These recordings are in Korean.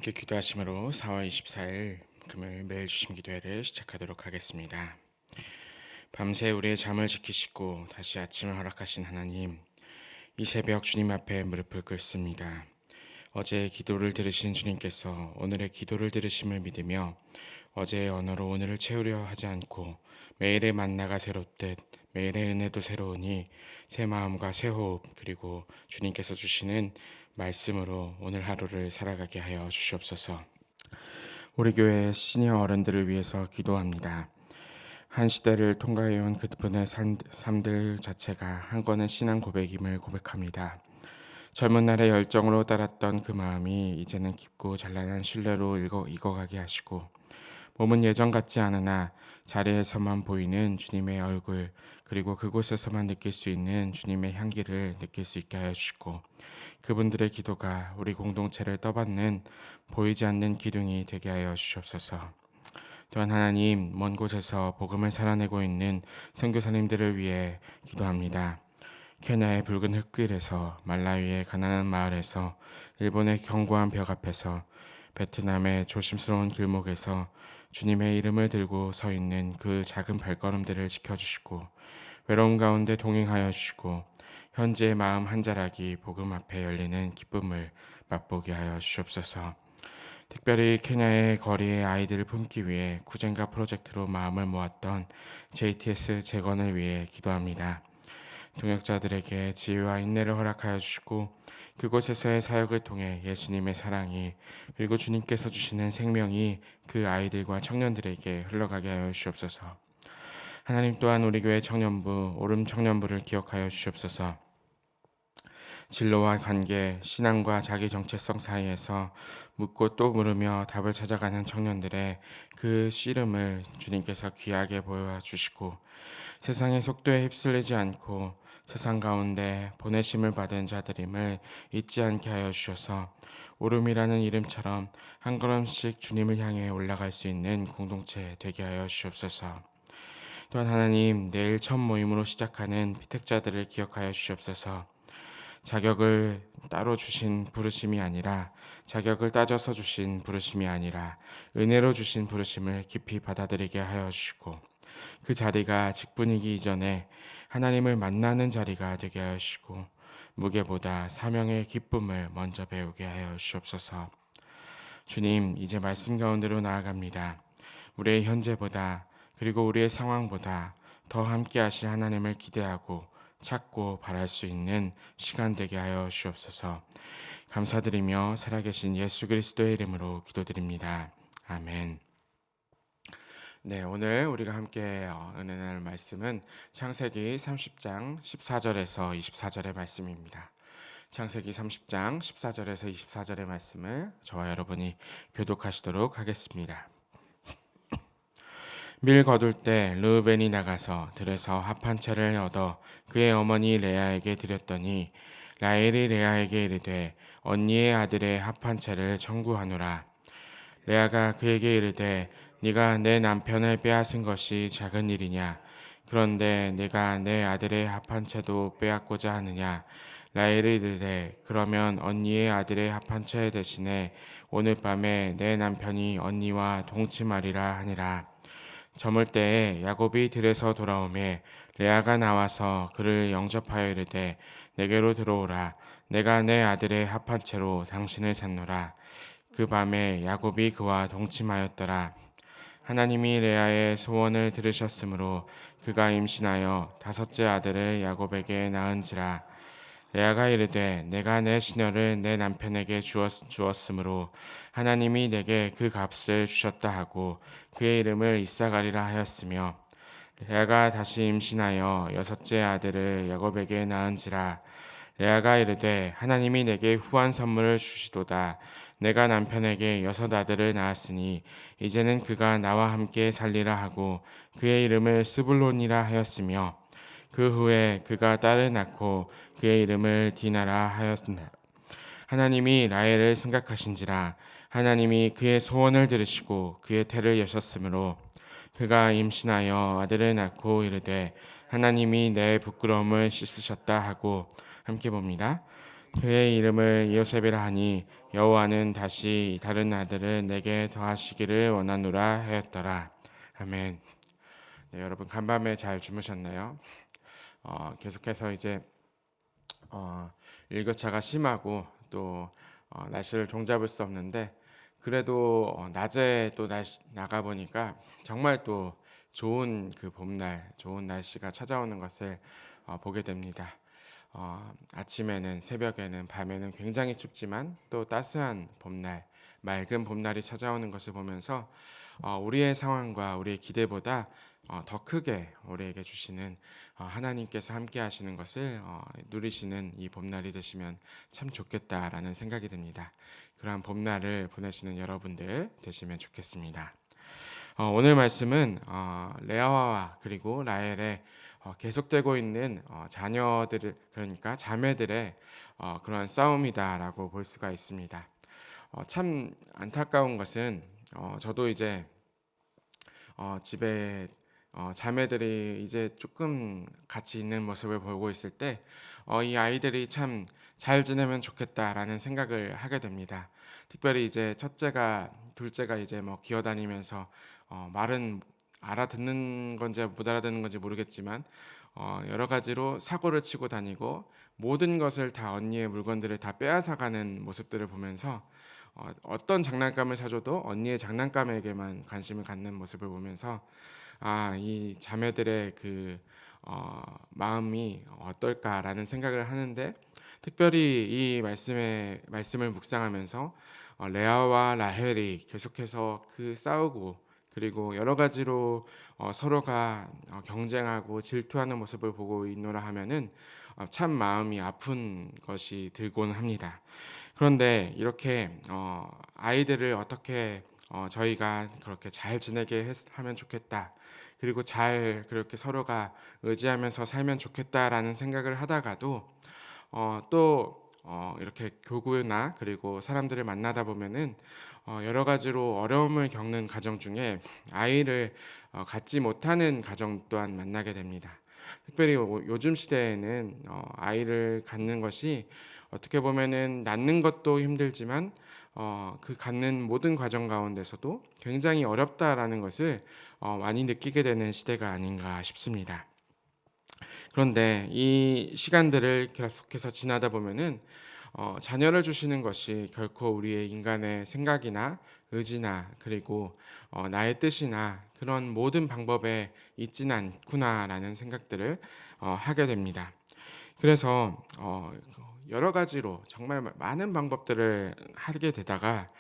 함께 기도하심으로 4월 24일 금요일 매일 주심 기도회를 시작하도록 하겠습니다. 밤새 우리의 잠을 지키시고 다시 아침을 허락하신 하나님, 이 새벽 주님 앞에 무릎을 꿇습니다. 어제의 기도를 들으신 주님께서 오늘의 기도를 들으심을 믿으며 어제의 언어로 오늘을 채우려 하지 않고 매일의 만나가 새롭듯 매일의 은혜도 새로우니 새 마음과 새 호흡 그리고 주님께서 주시는 말씀으로 오늘 하루를 살아가게 하여 주시옵소서. 우리 교회 시니어 어른들을 위해서 기도합니다. 한 시대를 통과해온 그분의 삶들 자체가 한 권의 신앙 고백임을 고백합니다. 젊은 날의 열정으로 따랐던 그 마음이 이제는 깊고 찬란한 신뢰로 익어가게 하시고 몸은 예전 같지 않으나 자리에서만 보이는 주님의 얼굴 그리고 그곳에서만 느낄 수 있는 주님의 향기를 느낄 수 있게 하여 주시고 그분들의 기도가 우리 공동체를 떠받는 보이지 않는 기둥이 되게 하여 주시옵소서. 또한 하나님, 먼 곳에서 복음을 살아내고 있는 선교사님들을 위해 기도합니다. 케냐의 붉은 흙길에서 말라위의 가난한 마을에서 일본의 견고한 벽 앞에서 베트남의 조심스러운 길목에서 주님의 이름을 들고 서 있는 그 작은 발걸음들을 지켜주시고 외로움 가운데 동행하여 주시고 현재의 마음 한 자락이 복음 앞에 열리는 기쁨을 맛보게 하여 주시옵소서. 특별히 케냐의 거리의 아이들을 품기 위해 구젠가 프로젝트로 마음을 모았던 JTS 재건을 위해 기도합니다. 동역자들에게 지혜와 인내를 허락하여 주시고 그곳에서의 사역을 통해 예수님의 사랑이 그리고 주님께서 주시는 생명이 그 아이들과 청년들에게 흘러가게 하여 주시옵소서. 하나님 또한 우리 교회 청년부, 오름 청년부를 기억하여 주시옵소서. 진로와 관계, 신앙과 자기 정체성 사이에서 묻고 또 물으며 답을 찾아가는 청년들의 그 씨름을 주님께서 귀하게 보여주시고 세상의 속도에 휩쓸리지 않고 세상 가운데 보내심을 받은 자들임을 잊지 않게 하여 주셔서 오름이라는 이름처럼 한 걸음씩 주님을 향해 올라갈 수 있는 공동체 되게 하여 주시옵소서. 또한 하나님, 내일 첫 모임으로 시작하는 피택자들을 기억하여 주시옵소서. 자격을 따로 주신 부르심이 아니라 자격을 따져서 주신 부르심이 아니라 은혜로 주신 부르심을 깊이 받아들이게 하여 주시고 그 자리가 직분이기 이전에 하나님을 만나는 자리가 되게 하여 주시고 무게보다 사명의 기쁨을 먼저 배우게 하여 주시옵소서. 주님, 이제 말씀 가운데로 나아갑니다. 우리의 현재보다 그리고 우리의 상황보다 더 함께 하실 하나님을 기대하고 찾고 바랄 수 있는 시간 되게 하여 주옵소서. 감사드리며 살아계신 예수 그리스도의 이름으로 기도드립니다. 아멘. 네, 오늘 우리가 함께 은혜 나눌 말씀은 창세기 30장 14절에서 24절의 말씀입니다. 창세기 30장 14절에서 24절의 말씀을 저와 여러분이 교독하시도록 하겠습니다. 밀 거둘 때 르우벤이 나가서 들에서 합 한 채를 얻어 그의 어머니 레아에게 드렸더니 라헬이 레아에게 이르되 언니의 아들의 합 한 채를 청구하노라. 레아가 그에게 이르되 네가 내 남편을 빼앗은 것이 작은 일이냐? 그런데 내가 내 아들의 합 한 채도 빼앗고자 하느냐? 라헬이 이르되 그러면 언니의 아들의 합 한 채 대신에 오늘 밤에 내 남편이 언니와 동침하리라 하니라. 저물 때에 야곱이 들에서 돌아오매 레아가 나와서 그를 영접하여 이르되 내게로 들어오라. 내가 내 아들의 합 한 채로 당신을 샀노라. 그 밤에 야곱이 그와 동침하였더라. 하나님이 레아의 소원을 들으셨으므로 그가 임신하여 다섯째 아들을 야곱에게 낳은지라. 레아가 이르되 내가 내 시녀를 내 남편에게 주었으므로 하나님이 내게 그 값을 주셨다 하고 그의 이름을 이사가리라 하였으며 레아가 다시 임신하여 여섯째 아들을 야곱에게 낳은지라. 레아가 이르되 하나님이 내게 후한 선물을 주시도다. 내가 남편에게 여섯 아들을 낳았으니 이제는 그가 나와 함께 살리라 하고 그의 이름을 스불론이라 하였으며 그 후에 그가 딸을 낳고 그의 이름을 디나라 하였다. 하나님이 라헬을 생각하신지라. 하나님이 그의 소원을 들으시고 그의 태를 여셨으므로 그가 임신하여 아들을 낳고 이르되 하나님이 내 부끄러움을 씻으셨다 하고 함께 봅니다. 그의 이름을 요셉이라 하니 여호와는 다시 다른 아들을 내게 더하시기를 원하노라 하였더라. 아멘. 네, 여러분 간밤에 잘 주무셨나요? 계속해서 이제 어, 일교차가 심하고 또 날씨를 종잡을 수 없는데 그래도 낮에 또 나가 보니까 정말 또 좋은 그 봄날, 좋은 날씨가 찾아오는 것을 보게 됩니다. 아침에는 새벽에는 밤에는 굉장히 춥지만 또 따스한 봄날, 맑은 봄날이 찾아오는 것을 보면서 우리의 상황과 우리의 기대보다 더 크게 우리에게 주시는 하나님께서 함께 하시는 것을 누리시는 이 봄날이 되시면 참 좋겠다라는 생각이 듭니다. 그러한 봄날을 보내시는 여러분들 되시면 좋겠습니다. 오늘 말씀은 레아와 그리고 라헬의 계속되고 있는 자녀들 그러니까 자매들의 그러한 싸움이다라고 볼 수가 있습니다. 참 안타까운 것은 저도 이제 집에 자매들이 이제 조금 같이 있는 모습을 보고 있을 때 이 아이들이 참 잘 지내면 좋겠다라는 생각을 하게 됩니다. 특별히 이제 첫째가 둘째가 이제 뭐 기어다니면서 말은 알아듣는 건지 못 알아듣는 건지 모르겠지만 여러 가지로 사고를 치고 다니고 모든 것을 다 언니의 물건들을 다 빼앗아가는 모습들을 보면서 어떤 장난감을 사줘도 언니의 장난감에게만 관심을 갖는 모습을 보면서 이 자매들의 그 마음이 어떨까라는 생각을 하는데 특별히 이 말씀을 묵상하면서 레아와 라헬이 계속해서 그 싸우고 그리고 여러 가지로 서로가 경쟁하고 질투하는 모습을 보고 있노라 하면은 참 마음이 아픈 것이 들곤 합니다. 그런데 이렇게 아이들을 어떻게 저희가 그렇게 잘 지내게 하면 좋겠다. 그리고 잘 그렇게 서로가 의지하면서 살면 좋겠다라는 생각을 하다가도 또 이렇게 교구나 그리고 사람들을 만나다 보면은 여러 가지로 어려움을 겪는 가정 중에 아이를 갖지 못하는 가정 또한 만나게 됩니다. 특별히 요즘 시대에는 아이를 갖는 것이 어떻게 보면은 낳는 것도 힘들지만 그 갖는 모든 과정 가운데서도 굉장히 어렵다라는 것을 많이 느끼게 되는 시대가 아닌가 싶습니다. 그런데 이 시간들을 계속해서 지나다 보면은 자녀를 주시는 것이 결코 우리의 인간의 생각이나 의지나 그리고 나의 뜻이나 그런 모든 방법에 있지는 않구나라는 생각들을 하게 됩니다. 그래서 여러 가지로 정말 많은 방법들을 하게 되다가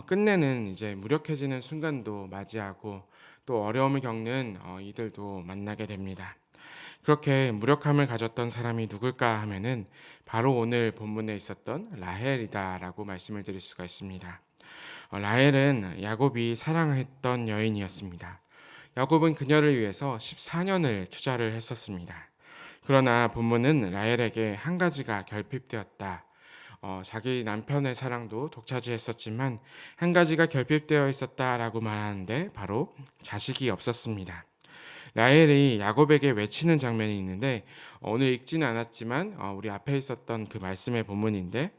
끝내는 이제 무력해지는 순간도 맞이하고 또 어려움을 겪는 이들도 만나게 됩니다. 그렇게 무력함을 가졌던 사람이 누굴까 하면은 바로 오늘 본문에 있었던 라헬이다라고 말씀을 드릴 수가 있습니다. 라헬은 야곱이 사랑했던 여인이었습니다. 야곱은 그녀를 위해서 14년을 투자를 했었습니다. 그러나 본문은 라헬에게 한 가지가 결핍되었다. 자기 남편의 사랑도 독차지했었지만 한 가지가 결핍되어 있었다라고 말하는데 바로 자식이 없었습니다. 라헬이 야곱에게 외치는 장면이 있는데 오늘 읽지는 않았지만 우리 앞에 있었던 그 말씀의 본문인데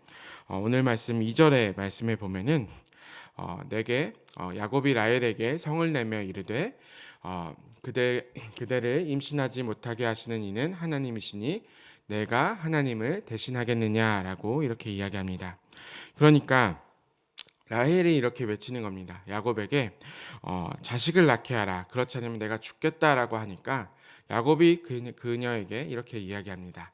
오늘 말씀 2절의 말씀에 보면은 내게 야곱이 라헬에게 성을 내며 이르되 그대를 임신하지 못하게 하시는 이는 하나님이시니 내가 하나님을 대신하겠느냐라고 이렇게 이야기합니다. 그러니까 라헬이 이렇게 외치는 겁니다. 야곱에게 자식을 낳게 하라. 그렇지 않으면 내가 죽겠다라고 하니까 야곱이 그녀에게 이렇게 이야기합니다.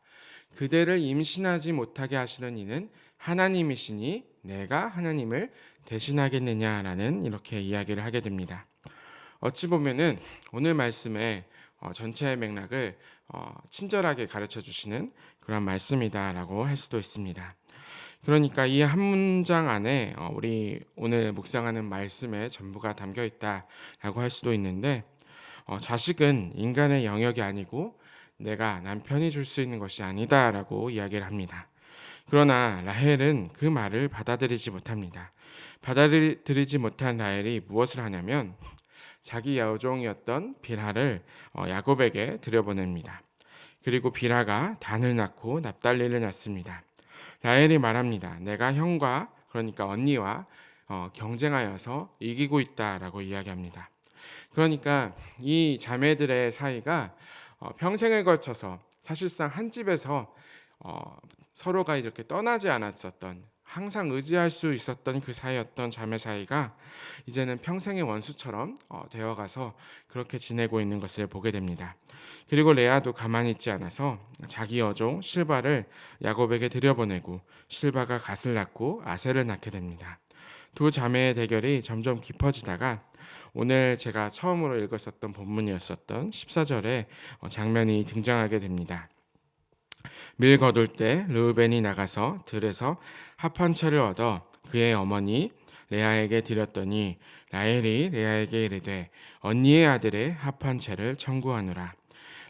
그대를 임신하지 못하게 하시는 이는 하나님이시니 내가 하나님을 대신하겠느냐라는 이렇게 이야기를 하게 됩니다. 어찌 보면은 오늘 말씀의 전체의 맥락을 친절하게 가르쳐 주시는 그런 말씀이다라고 할 수도 있습니다. 그러니까 이 한 문장 안에 우리 오늘 묵상하는 말씀의 전부가 담겨 있다라고 할 수도 있는데 자식은 인간의 영역이 아니고 내가 남편이 줄 수 있는 것이 아니다라고 이야기를 합니다. 그러나 라헬은 그 말을 받아들이지 못합니다. 받아들이지 못한 라헬이 무엇을 하냐면 자기 여종이었던 빌하를 야곱에게 들여보냅니다. 그리고 빌하가 단을 낳고 납달리를 낳습니다. 라헬이 말합니다. 내가 형과 그러니까 언니와 경쟁하여서 이기고 있다라고 이야기합니다. 그러니까 이 자매들의 사이가 평생을 걸쳐서 사실상 한 집에서 서로가 이렇게 떠나지 않았었던 항상 의지할 수 있었던 그 사이였던 자매 사이가 이제는 평생의 원수처럼 되어가서 그렇게 지내고 있는 것을 보게 됩니다. 그리고 레아도 가만히 있지 않아서 자기 여종 실바를 야곱에게 들여보내고 실바가 갓을 낳고 아셀을 낳게 됩니다. 두 자매의 대결이 점점 깊어지다가 오늘 제가 처음으로 읽었었던 본문이었었던 14절에 장면이 등장하게 됩니다. 밀 거둘 때 르우벤이 나가서 들에서 합 한 채를 얻어 그의 어머니 레아에게 드렸더니 라헬이 레아에게 이르되 언니의 아들의 합 한 채를 청구하노라.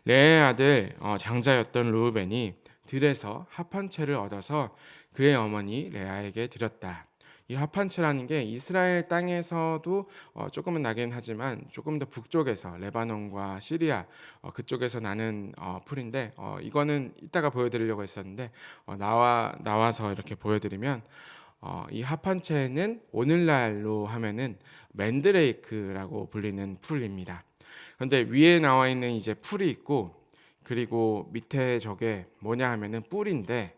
레아의 아들 장자였던 르우벤이 들에서 합 한 채를 얻어서 그의 어머니 레아에게 드렸다. 이 합한채라는 게 이스라엘 땅에서도 조금은 나긴 하지만 조금 더 북쪽에서 레바논과 시리아 그쪽에서 나는 풀인데 이거는 이따가 보여드리려고 했었는데 나와서 이렇게 보여드리면 이 합한채는 오늘날로 하면은 맨드레이크라고 불리는 풀입니다. 그런데 위에 나와 있는 이제 풀이 있고 그리고 밑에 저게 뭐냐 하면은 뿔인데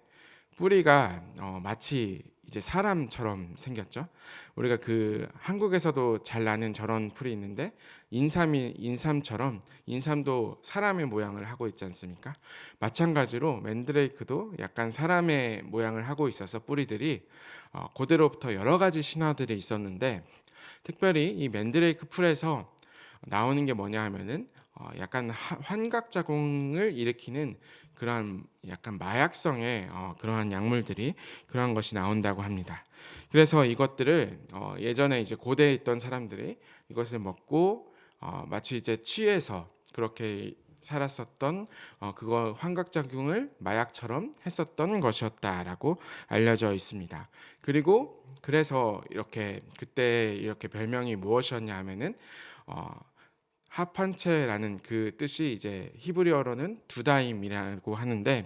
뿌리가 마치 이제 사람처럼 생겼죠. 우리가 그 한국에서도 잘 나는 저런 풀이 있는데 인삼처럼 인삼도 사람의 모양을 하고 있지 않습니까? 마찬가지로 맨드레이크도 약간 사람의 모양을 하고 있어서 뿌리들이 고대로부터 여러 가지 신화들이 있었는데 특별히 이 맨드레이크 풀에서 나오는 게 뭐냐 하면은 약간 환각 자궁을 일으키는 그러한 약간 마약성의 그러한 약물들이 그러한 것이 나온다고 합니다. 그래서 이것들을 예전에 이제 고대에 있던 사람들이 이것을 먹고 마치 이제 취해서 그렇게 살았었던 그거 환각작용을 마약처럼 했었던 것이었다라고 알려져 있습니다. 그리고 그래서 이렇게 그때 이렇게 별명이 무엇이었냐 하면은 합한채라는 그 뜻이 이제 히브리어로는 두다임이라고 하는데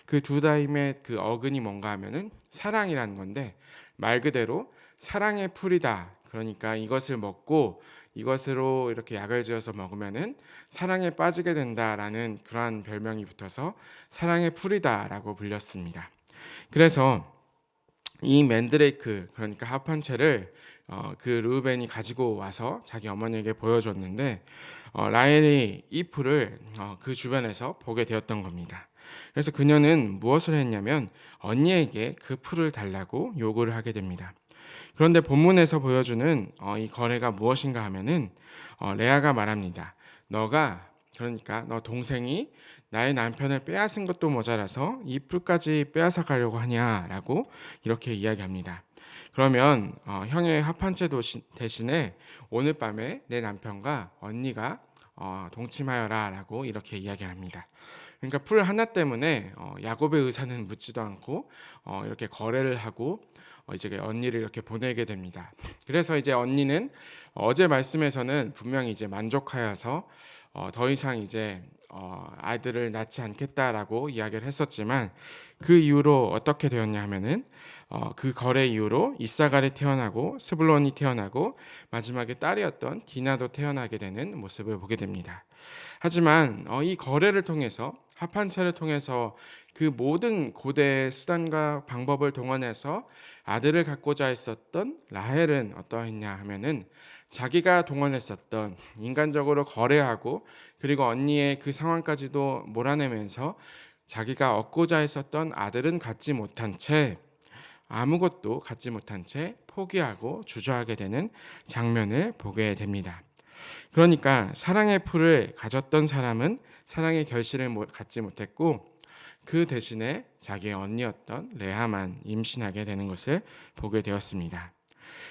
그 두다임의 그 어근이 뭔가 하면은 사랑이라는 건데 말 그대로 사랑의 풀이다. 그러니까 이것을 먹고 이것으로 이렇게 약을 지어서 먹으면은 사랑에 빠지게 된다라는 그러한 별명이 붙어서 사랑의 풀이다라고 불렸습니다. 그래서 이 맨드레이크 그러니까 합한채를 그 르우벤이 가지고 와서 자기 어머니에게 보여줬는데 라헬이 이 풀을 그 주변에서 보게 되었던 겁니다. 그래서 그녀는 무엇을 했냐면 언니에게 그 풀을 달라고 요구를 하게 됩니다. 그런데 본문에서 보여주는 이 거래가 무엇인가 하면은 레아가 말합니다. 너가 그러니까 너 동생이 나의 남편을 빼앗은 것도 모자라서 이 풀까지 빼앗아 가려고 하냐라고 이렇게 이야기합니다. 그러면 형의 합한채 대신에 오늘 밤에 내 남편과 언니가 동침하여라라고 이렇게 이야기합니다. 그러니까 풀 하나 때문에 야곱의 의사는 묻지도 않고 이렇게 거래를 하고 이제 언니를 이렇게 보내게 됩니다. 그래서 이제 언니는 어제 말씀에서는 분명히 이제 만족하여서 더 이상 이제 아이들을 낳지 않겠다라고 이야기를 했었지만 그 이후로 어떻게 되었냐 하면은 그 거래 이후로 이사갈이 태어나고 스불론이 태어나고 마지막에 딸이었던 디나도 태어나게 되는 모습을 보게 됩니다. 하지만 이 거래를 통해서 합한채를 통해서 그 모든 고대 수단과 방법을 동원해서 아들을 갖고자 했었던 라헬은 어떠했냐 하면은 자기가 동원했었던 인간적으로 거래하고 그리고 언니의 그 상황까지도 몰아내면서 자기가 얻고자 했었던 아들은 갖지 못한 채 아무것도 갖지 못한 채 포기하고 주저하게 되는 장면을 보게 됩니다. 그러니까 사랑의 풀을 가졌던 사람은 사랑의 결실을 갖지 못했고 그 대신에 자기의 언니였던 레아만 임신하게 되는 것을 보게 되었습니다.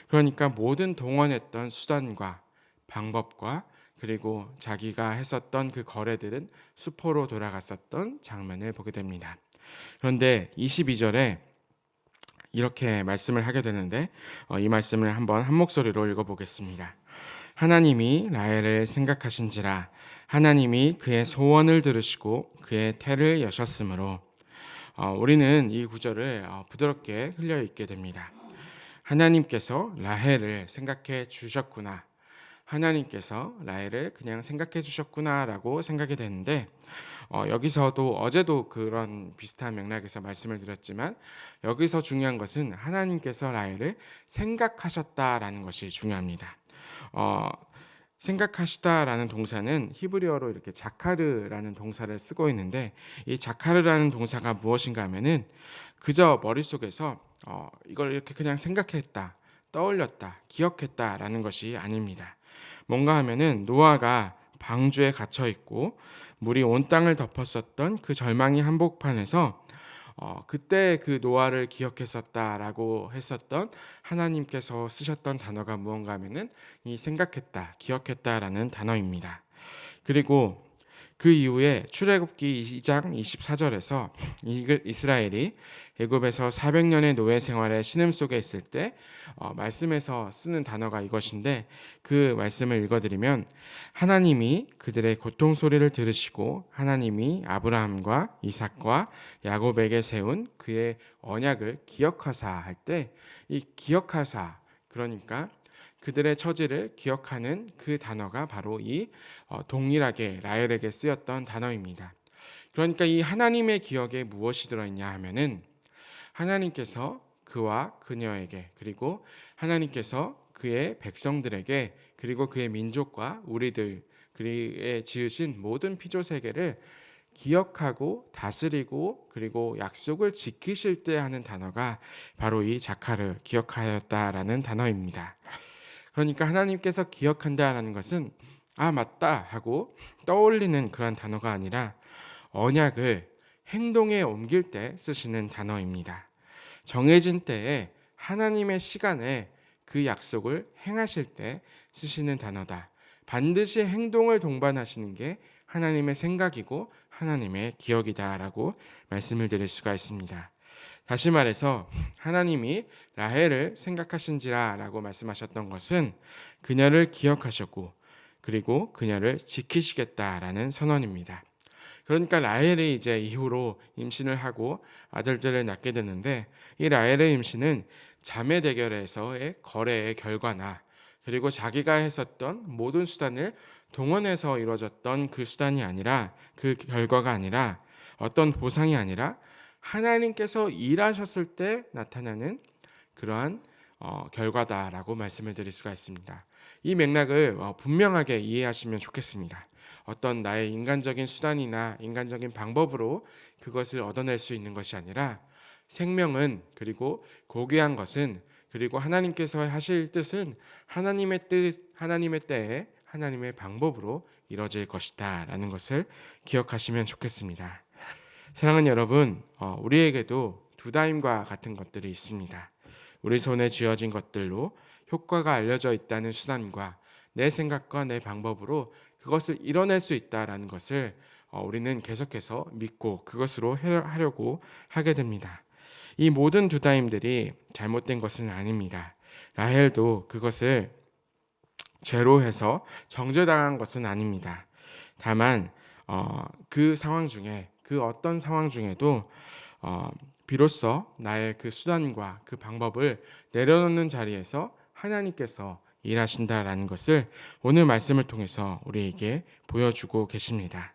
그러니까 모든 동원했던 수단과 방법과 그리고 자기가 했었던 그 거래들은 수포로 돌아갔었던 장면을 보게 됩니다. 그런데 22절에 이렇게 말씀을 하게 되는데 이 말씀을 한번 한 목소리로 읽어보겠습니다. 하나님이 라헬을 생각하신지라 하나님이 그의 소원을 들으시고 그의 태를 여셨으므로 우리는 이 구절을 부드럽게 흘려 읽게 됩니다. 하나님께서 라헬을 생각해 주셨구나. 하나님께서 라헬을 그냥 생각해 주셨구나라고 생각이 되는데, 여기서도 어제도 그런 비슷한 맥락에서 말씀을 드렸지만, 여기서 중요한 것은 하나님께서 라헬을 생각하셨다라는 것이 중요합니다. 어, 생각하시다라는 동사는 히브리어로 이렇게 자카르라는 동사를 쓰고 있는데, 이 자카르라는 동사가 무엇인가 하면은 그저 머릿속에서 이걸 이렇게 그냥 생각했다, 떠올렸다, 기억했다라는 것이 아닙니다. 뭔가 하면은 노아가 방주에 갇혀 있고 물이 온 땅을 덮었었던 그 절망의 한복판에서 그때 그 노아를 기억했었다라고 했었던 하나님께서 쓰셨던 단어가 무언가 하면은 이 생각했다, 기억했다라는 단어입니다. 그리고 그 이후에 출애굽기 2장 24절에서 이스라엘이 애굽에서 400년의 노예 생활의 신음 속에 있을 때 말씀에서 쓰는 단어가 이것인데, 그 말씀을 읽어드리면, 하나님이 그들의 고통 소리를 들으시고 하나님이 아브라함과 이삭과 야곱에게 세운 그의 언약을 기억하사 할 때, 이 기억하사, 그러니까 그들의 처지를 기억하는 그 단어가 바로 이 동일하게 라헬에게 쓰였던 단어입니다. 그러니까 이 하나님의 기억에 무엇이 들어있냐 하면은, 하나님께서 그와 그녀에게, 그리고 하나님께서 그의 백성들에게, 그리고 그의 민족과 우리들, 그의 지으신 모든 피조 세계를 기억하고 다스리고 그리고 약속을 지키실 때 하는 단어가 바로 이 자카르, 기억하였다라는 단어입니다. 그러니까 하나님께서 기억한다라는 것은 맞다 하고 떠올리는 그런 단어가 아니라 언약을 행동에 옮길 때 쓰시는 단어입니다. 정해진 때에 하나님의 시간에 그 약속을 행하실 때 쓰시는 단어다. 반드시 행동을 동반하시는 게 하나님의 생각이고 하나님의 기억이다라고 말씀을 드릴 수가 있습니다. 다시 말해서 하나님이 라헬을 생각하신지라라고 말씀하셨던 것은 그녀를 기억하셨고 그리고 그녀를 지키시겠다라는 선언입니다. 그러니까 라헬이 이제 이후로 임신을 하고 아들들을 낳게 되는데, 이 라헬의 임신은 자매 대결에서의 거래의 결과나 그리고 자기가 했었던 모든 수단을 동원해서 이루어졌던 그 수단이 아니라, 그 결과가 아니라, 어떤 보상이 아니라 하나님께서 일하셨을 때 나타나는 그러한 결과다라고 말씀을 드릴 수가 있습니다. 이 맥락을 분명하게 이해하시면 좋겠습니다. 어떤 나의 인간적인 수단이나 인간적인 방법으로 그것을 얻어낼 수 있는 것이 아니라, 생명은, 그리고 고귀한 것은, 그리고 하나님께서 하실 뜻은 하나님의 뜻, 하나님의 때에 하나님의 방법으로 이루어질 것이다 라는 것을 기억하시면 좋겠습니다. 사랑하는 여러분, 우리에게도 두다임과 같은 것들이 있습니다. 우리 손에 쥐어진 것들로 효과가 알려져 있다는 수단과 내 생각과 내 방법으로 그것을 이뤄낼 수 있다라는 것을 우리는 계속해서 믿고 그것으로 하려고 하게 됩니다. 이 모든 두다임들이 잘못된 것은 아닙니다. 라헬도 그것을 죄로 해서 정죄당한 것은 아닙니다. 다만 그 상황 중에, 그 어떤 상황 중에도 비로소 나의 그 수단과 그 방법을 내려놓는 자리에서 하나님께서 일하신다라는 것을 오늘 말씀을 통해서 우리에게 보여주고 계십니다.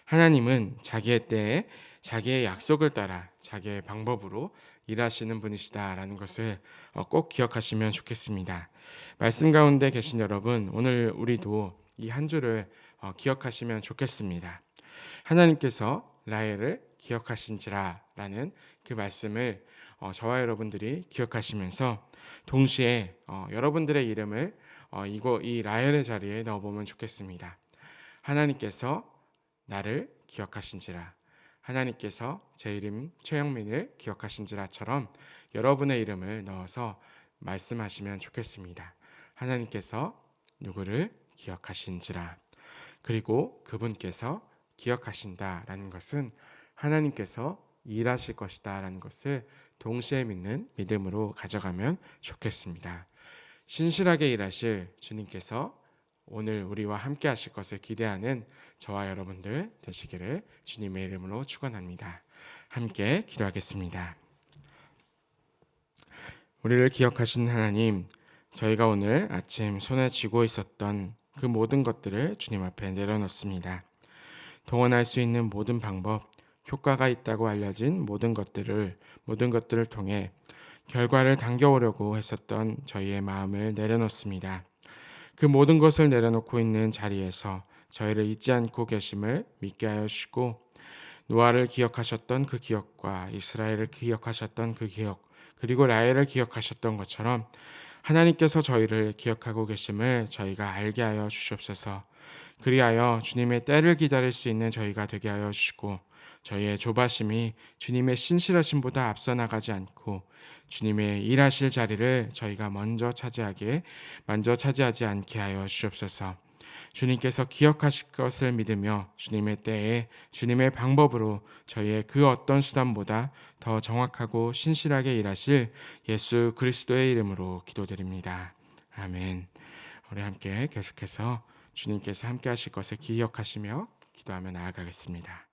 하나님은 자기의 때에 자기의 약속을 따라 자기의 방법으로 일하시는 분이시다라는 것을 꼭 기억하시면 좋겠습니다. 말씀 가운데 계신 여러분, 오늘 우리도 이 한 주를 기억하시면 좋겠습니다. 하나님께서 라헬을 기억하신지라라는 그 말씀을 저와 여러분들이 기억하시면서 동시에 여러분들의 이름을 이 라헬의 자리에 넣어보면 좋겠습니다. 하나님께서 나를 기억하신지라, 하나님께서 제 이름 최영민을 기억하신지라처럼 여러분의 이름을 넣어서 말씀하시면 좋겠습니다. 하나님께서 누구를 기억하신지라, 그리고 그분께서 기억하신다라는 것은 하나님께서 일하실 것이다라는 것을 동시에 믿는 믿음으로 가져가면 좋겠습니다. 신실하게 일하실 주님께서 오늘 우리와 함께 하실 것을 기대하는 저와 여러분들 되시기를 주님의 이름으로 축원합니다. 함께 기도하겠습니다. 우리를 기억하신 하나님, 저희가 오늘 아침 손에 쥐고 있었던 그 모든 것들을 주님 앞에 내려놓습니다. 동원할 수 있는 모든 방법, 효과가 있다고 알려진 모든 것들을 통해 결과를 당겨오려고 했었던 저희의 마음을 내려놓습니다. 그 모든 것을 내려놓고 있는 자리에서 저희를 잊지 않고 계심을 믿게 하여 주시고, 노아를 기억하셨던 그 기억과 이스라엘을 기억하셨던 그 기억, 그리고 라헬을 기억하셨던 것처럼 하나님께서 저희를 기억하고 계심을 저희가 알게 하여 주시옵소서. 그리하여 주님의 때를 기다릴 수 있는 저희가 되게 하여 주시고, 저희의 조바심이 주님의 신실하심보다 앞서 나가지 않고 주님의 일하실 자리를 저희가 먼저 차지하지 않게 하여 주옵소서. 주님께서 기억하실 것을 믿으며 주님의 때에 주님의 방법으로 저희의 그 어떤 수단보다 더 정확하고 신실하게 일하실 예수 그리스도의 이름으로 기도드립니다. 아멘. 우리 함께 계속해서 주님께서 함께 하실 것을 기억하시며 기도하며 나아가겠습니다.